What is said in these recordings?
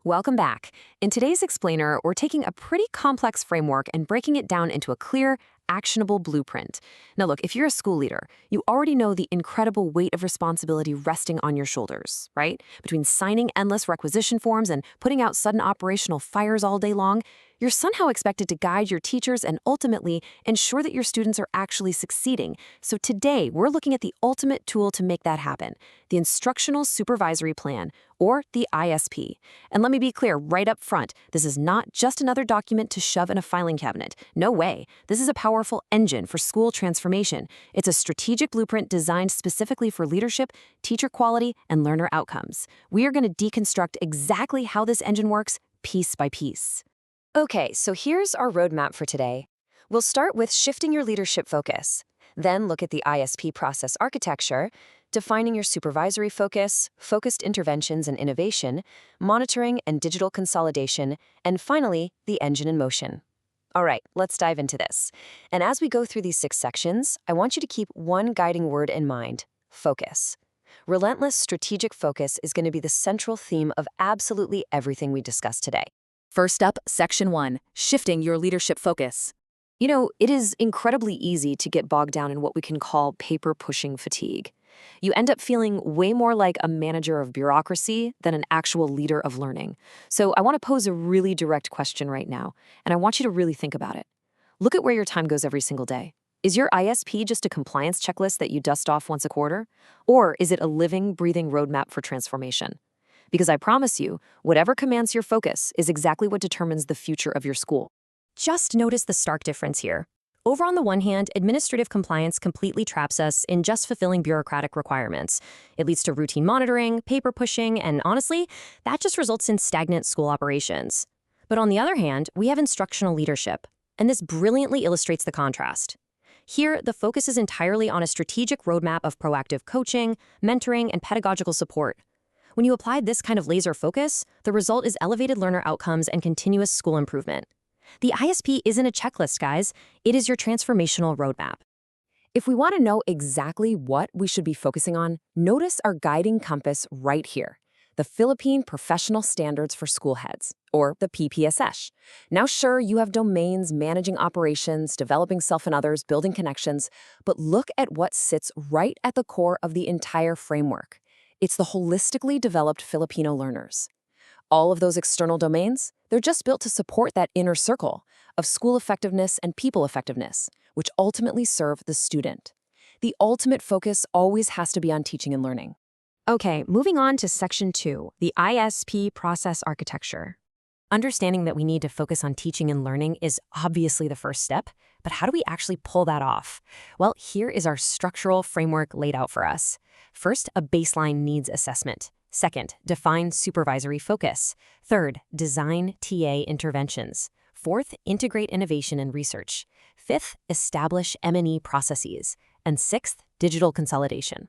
Welcome back. In today's explainer, we're taking a pretty complex framework and breaking it down into a clear, actionable blueprint. Now look, if you're a school leader, you already know the incredible weight of responsibility resting on your shoulders, right? Between signing endless requisition forms and putting out sudden operational fires all day long, you're somehow expected to guide your teachers and ultimately ensure that your students are actually succeeding. So today, we're looking at the ultimate tool to make that happen, the Instructional Supervisory Plan, or the ISP. And let me be clear right up front, this is not just another document to shove in a filing cabinet. No way. This is a powerful engine for school transformation. It's a strategic blueprint designed specifically for leadership, teacher quality, and learner outcomes. We are going to deconstruct exactly how this engine works, piece by piece. Okay, so here's our roadmap for today. We'll start with shifting your leadership focus, then look at the ISP process architecture, defining your supervisory focus, focused interventions and innovation, monitoring and digital consolidation, and finally, the engine in motion. All right, let's dive into this. And as we go through these 6 sections, I want you to keep one guiding word in mind: focus. Relentless strategic focus is going to be the central theme of absolutely everything we discuss today. First up, Section 1, Shifting Your Leadership Focus. You know, it is incredibly easy to get bogged down in what we can call paper-pushing fatigue. You end up feeling way more like a manager of bureaucracy than an actual leader of learning. So I want to pose a really direct question right now, and I want you to really think about it. Look at where your time goes every single day. Is your ISP just a compliance checklist that you dust off once a quarter? Or is it a living, breathing roadmap for transformation? Because I promise you, whatever commands your focus is exactly what determines the future of your school. Just notice the stark difference here. Over on the one hand, administrative compliance completely traps us in just fulfilling bureaucratic requirements. It leads to routine monitoring, paper pushing, and honestly, that just results in stagnant school operations. But on the other hand, we have instructional leadership, and this brilliantly illustrates the contrast. Here, the focus is entirely on a strategic roadmap of proactive coaching, mentoring, and pedagogical support. When you apply this kind of laser focus, the result is elevated learner outcomes and continuous school improvement. The ISP isn't a checklist, guys. It is your transformational roadmap. If we want to know exactly what we should be focusing on, notice our guiding compass right here, the Philippine Professional Standards for School Heads, or the PPSS. Now sure, you have domains managing operations, developing self and others, building connections, but look at what sits right at the core of the entire framework. It's the holistically developed Filipino learners. All of those external domains, they're just built to support that inner circle of school effectiveness and people effectiveness, which ultimately serve the student. The ultimate focus always has to be on teaching and learning. Okay, moving on to Section 2, the ISP process architecture. Understanding that we need to focus on teaching and learning is obviously the first step, but how do we actually pull that off? Well, here is our structural framework laid out for us. First, a baseline needs assessment. Second, define supervisory focus. Third, design TA interventions. Fourth, integrate innovation and research. Fifth, establish M&E processes. And sixth, digital consolidation.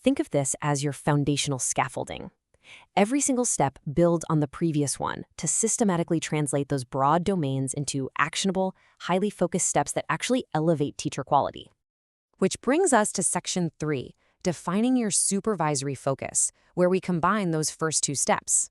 Think of this as your foundational scaffolding. Every single step builds on the previous one to systematically translate those broad domains into actionable, highly focused steps that actually elevate teacher quality. Which brings us to Section 3, defining your supervisory focus, where we combine those first 2 steps.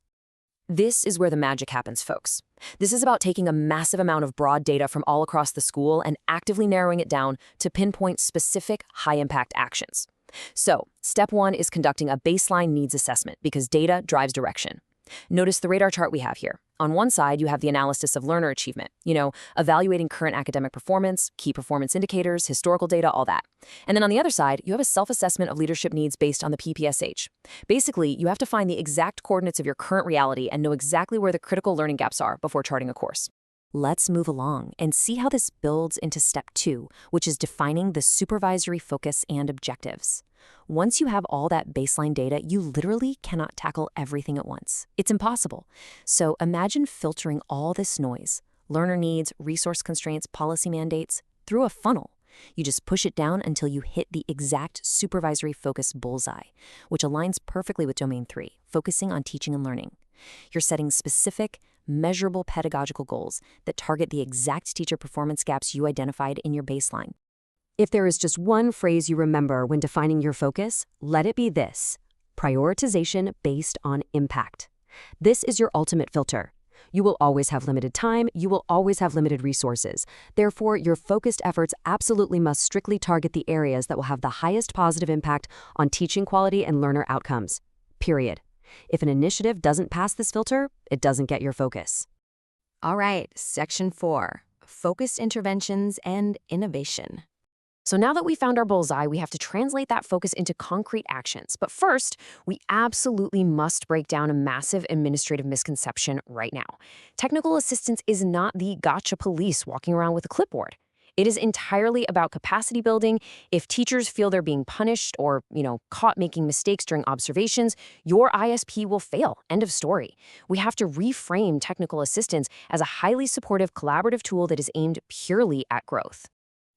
This is where the magic happens, folks. This is about taking a massive amount of broad data from all across the school and actively narrowing it down to pinpoint specific, high-impact actions. So, step 1 is conducting a baseline needs assessment because data drives direction. Notice the radar chart we have here. On one side, you have the analysis of learner achievement, evaluating current academic performance, key performance indicators, historical data, all that. And then on the other side, you have a self-assessment of leadership needs based on the PPSH. Basically, you have to find the exact coordinates of your current reality and know exactly where the critical learning gaps are before charting a course. Let's move along and see how this builds into step 2, which is defining the supervisory focus and objectives. Once you have all that baseline data, you literally cannot tackle everything at once. It's impossible. So imagine filtering all this noise, learner needs, resource constraints, policy mandates, through a funnel. You just push it down until you hit the exact supervisory focus bullseye, which aligns perfectly with Domain 3, focusing on teaching and learning. You're setting specific, measurable pedagogical goals that target the exact teacher performance gaps you identified in your baseline. If there is just one phrase you remember when defining your focus, let it be this: prioritization based on impact. This is your ultimate filter. You will always have limited time, you will always have limited resources. Therefore, your focused efforts absolutely must strictly target the areas that will have the highest positive impact on teaching quality and learner outcomes. Period. If an initiative doesn't pass this filter, it doesn't get your focus. All right, Section 4, Focused Interventions and Innovation. So now that we found our bullseye, we have to translate that focus into concrete actions. But first, we absolutely must break down a massive administrative misconception right now. Technical assistance is not the gotcha police walking around with a clipboard. It is entirely about capacity building. If teachers feel they're being punished or, caught making mistakes during observations, your ISP will fail. End of story. We have to reframe technical assistance as a highly supportive collaborative tool that is aimed purely at growth.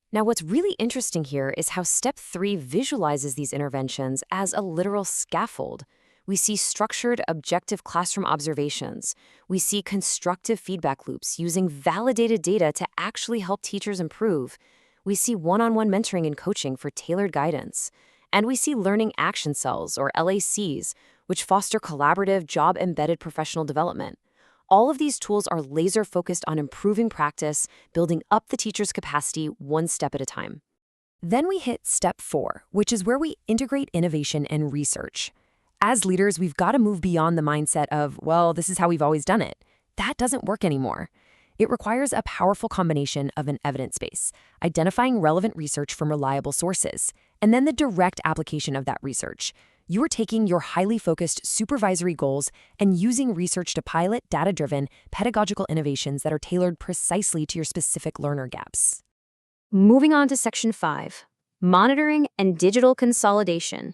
Now, what's really interesting here is how Step 3 visualizes these interventions as a literal scaffold. We see structured, objective classroom observations. We see constructive feedback loops using validated data to actually help teachers improve. We see one-on-one mentoring and coaching for tailored guidance. And we see learning action cells, or LACs, which foster collaborative, job-embedded professional development. All of these tools are laser-focused on improving practice, building up the teacher's capacity one step at a time. Then we hit Step 4, which is where we integrate innovation and research. As leaders, we've got to move beyond the mindset of, well, this is how we've always done it. That doesn't work anymore. It requires a powerful combination of an evidence base, identifying relevant research from reliable sources, and then the direct application of that research. You are taking your highly focused supervisory goals and using research to pilot data-driven pedagogical innovations that are tailored precisely to your specific learner gaps. Moving on to Section 5, Monitoring and Digital Consolidation.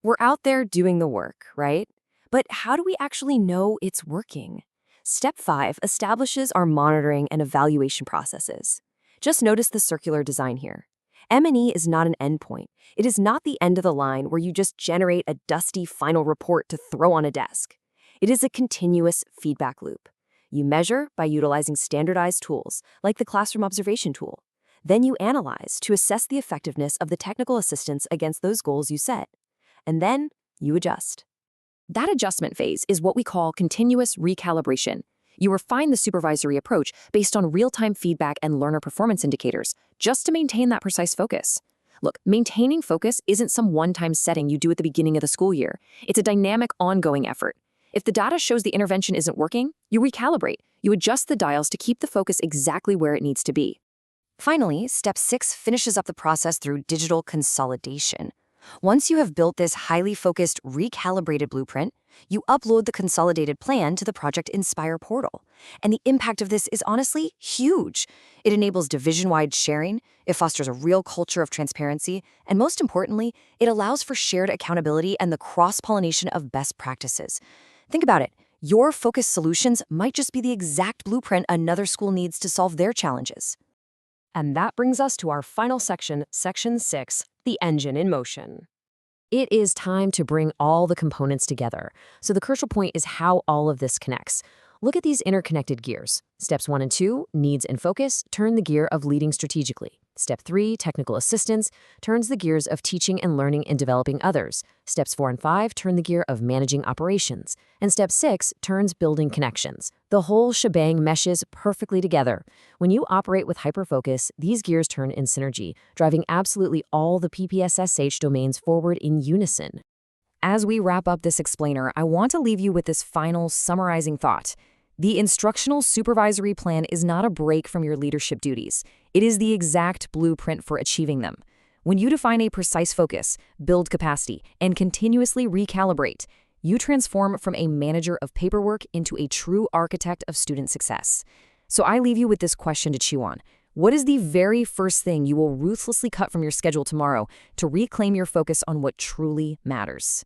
We're out there doing the work, right? But how do we actually know it's working? Step 5 establishes our monitoring and evaluation processes. Just notice the circular design here. M&E is not an endpoint. It is not the end of the line where you just generate a dusty final report to throw on a desk. It is a continuous feedback loop. You measure by utilizing standardized tools, like the classroom observation tool. Then you analyze to assess the effectiveness of the technical assistance against those goals you set. And then you adjust. That adjustment phase is what we call continuous recalibration. You refine the supervisory approach based on real-time feedback and learner performance indicators, just to maintain that precise focus. Look, maintaining focus isn't some one-time setting you do at the beginning of the school year. It's a dynamic, ongoing effort. If the data shows the intervention isn't working, you recalibrate. You adjust the dials to keep the focus exactly where it needs to be. Finally, Step 6 finishes up the process through digital consolidation. Once you have built this highly focused, recalibrated blueprint, you upload the consolidated plan to the Project Inspire portal. And the impact of this is honestly huge. It enables division-wide sharing, it fosters a real culture of transparency, and most importantly, it allows for shared accountability and the cross-pollination of best practices. Think about it. Your focused solutions might just be the exact blueprint another school needs to solve their challenges. And that brings us to our final section, Section 6, the engine in motion. It is time to bring all the components together. So the crucial point is how all of this connects. Look at these interconnected gears. Steps 1 and 2, needs and focus, turn the gear of leading strategically. Step 3, technical assistance, turns the gears of teaching and learning and developing others. Steps 4 and 5 turn the gear of managing operations. And Step 6 turns building connections. The whole shebang meshes perfectly together. When you operate with hyperfocus, these gears turn in synergy, driving absolutely all the PPSSH domains forward in unison. As we wrap up this explainer, I want to leave you with this final summarizing thought. The instructional supervisory plan is not a break from your leadership duties. It is the exact blueprint for achieving them. When you define a precise focus, build capacity, and continuously recalibrate, you transform from a manager of paperwork into a true architect of student success. So I leave you with this question to chew on. What is the very first thing you will ruthlessly cut from your schedule tomorrow to reclaim your focus on what truly matters?